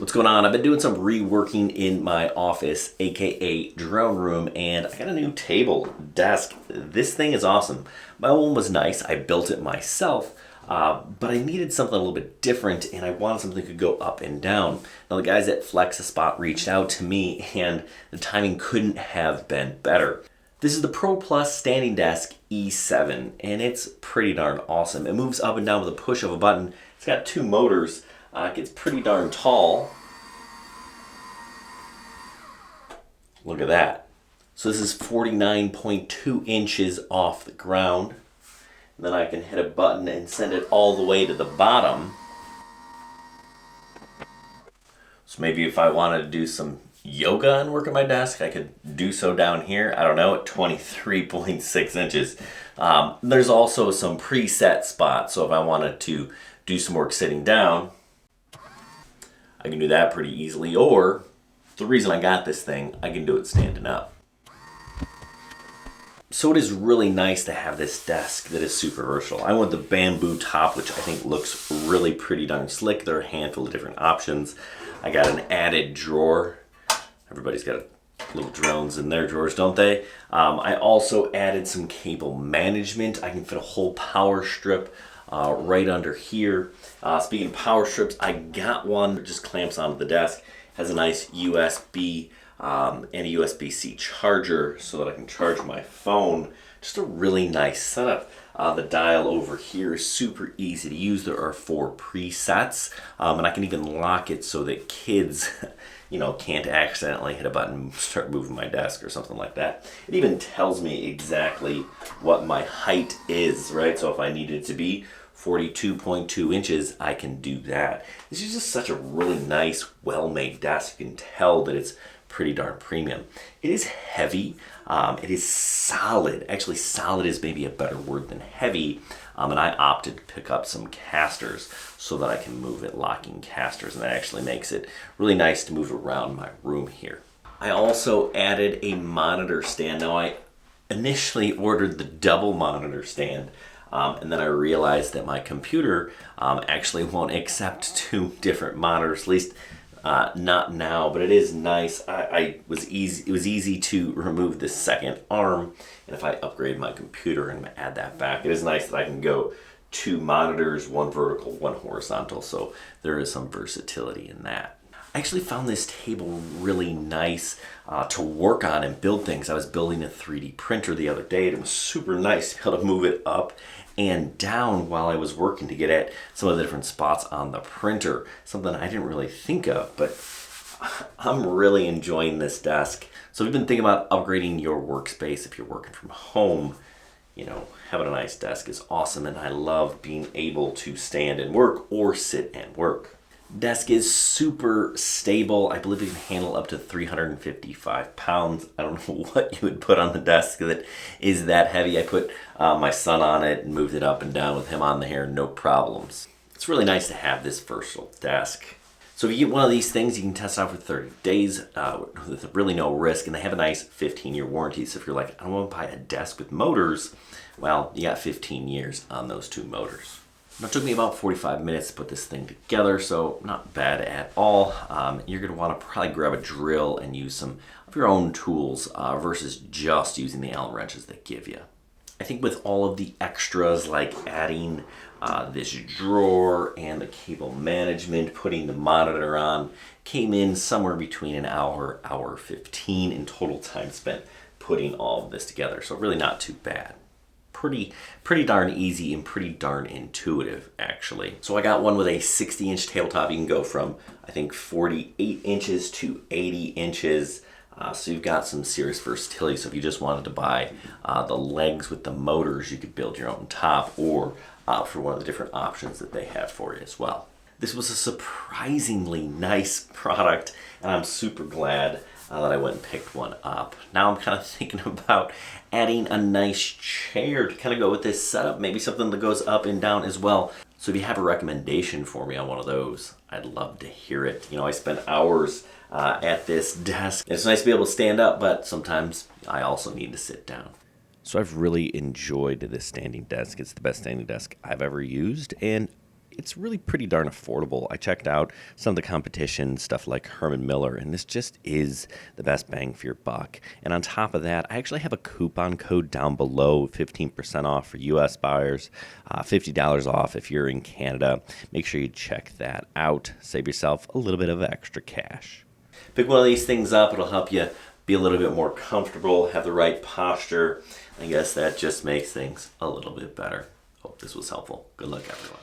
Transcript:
What's going on? I've been doing some reworking in my office, aka drone room, and I got a new table desk. This thing is awesome. My old one was nice. I built it myself, but I needed something a little bit different, and I wanted something that could go up and down. Now the guys at Flexispot reached out to me, and the timing couldn't have been better. This is the Pro Plus Standing Desk E7, and it's pretty darn awesome. It moves up and down with a push of a button. It's got two motors. It gets pretty darn tall. Look at that. So this is 49.2 inches off the ground. And then I can hit a button and send it all the way to the bottom. So maybe if I wanted to do some yoga and work at my desk, I could do so down here, I don't know, at 23.6 inches. There's also some preset spots, so if I wanted to do some work sitting down, I can do that pretty easily, or the reason I got this thing, I can do it standing up. So it is really nice to have this desk that is super versatile. I went the bamboo top, which I think looks really pretty darn slick. There are a handful of different options. I got an added drawer. Everybody's got little drones in their drawers, don't they? I also added some cable management. I can fit a whole power strip right under here. Speaking of power strips, I got one that just clamps onto the desk. Has a nice USB and a USB-C charger so that I can charge my phone. Just a really nice setup. The dial over here is super easy to use. There are 4 presets, and I can even lock it so that kids can't accidentally hit a button and start moving my desk or something like that. It even tells me exactly what my height is, right? So if I need it to be 42.2 inches, I can do that. This is just such a really nice, well-made desk. You can tell that it's pretty darn premium. It is heavy. It is solid. Actually, solid is maybe a better word than heavy. And I opted to pick up some casters so that I can move it, locking casters, and that actually makes it really nice to move around my room here. I also added a monitor stand. Now, I initially ordered the double monitor stand, and then I realized that my computer actually won't accept 2 different monitors, at least not now, but it is nice. It was easy to remove this second arm, and if I upgrade my computer and add that back, it is nice that I can go 2 monitors, 1 vertical, 1 horizontal, so there is some versatility in that. I actually found this table really nice to work on and build things. I was building a 3D printer the other day, and it was super nice to be able to move it up and down while I was working to get at some of the different spots on the printer. Something I didn't really think of, but I'm really enjoying this desk. So if you've been thinking about upgrading your workspace, if you're working from home, having a nice desk is awesome, and I love being able to stand and work or sit and work. Desk is super stable. I believe it can handle up to 355 pounds. I don't know what you would put on the desk that is that heavy. I put my son on it and moved it up and down with him on there, no problems. It's really nice to have this versatile desk. So if you get one of these things, you can test it out for 30 days with really no risk, and they have a nice 15-year warranty. So if you're like, I don't want to buy a desk with motors, well, you got 15 years on those 2 motors. Now, it took me about 45 minutes to put this thing together, so not bad at all. You're going to want to probably grab a drill and use some of your own tools versus just using the Allen wrenches they give you. I think with all of the extras like adding this drawer and the cable management, putting the monitor on, came in somewhere between an hour, hour 15 in total time spent putting all of this together, so really not too bad. Pretty darn easy and pretty darn intuitive, actually. So I got one with a 60-inch tabletop. You can go from, I think, 48 inches to 80 inches. So you've got some serious versatility. So if you just wanted to buy the legs with the motors, you could build your own top or opt for one of the different options that they have for you as well. This was a surprisingly nice product, and I'm super glad that I went and picked one up. Now I'm kind of thinking about adding a nice chair to kind of go with this setup, maybe something that goes up and down as well. So if you have a recommendation for me on one of those, I'd love to hear it. I spend hours at this desk. It's nice to be able to stand up, but sometimes I also need to sit down. So I've really enjoyed this standing desk. It's the best standing desk I've ever used, and it's really pretty darn affordable. I checked out some of the competition, stuff like Herman Miller, and this just is the best bang for your buck. And on top of that, I actually have a coupon code down below, 15% off for US buyers, $50 off if you're in Canada. Make sure you check that out. Save yourself a little bit of extra cash. Pick one of these things up. It'll help you be a little bit more comfortable, have the right posture. I guess that just makes things a little bit better. Hope this was helpful. Good luck, everyone.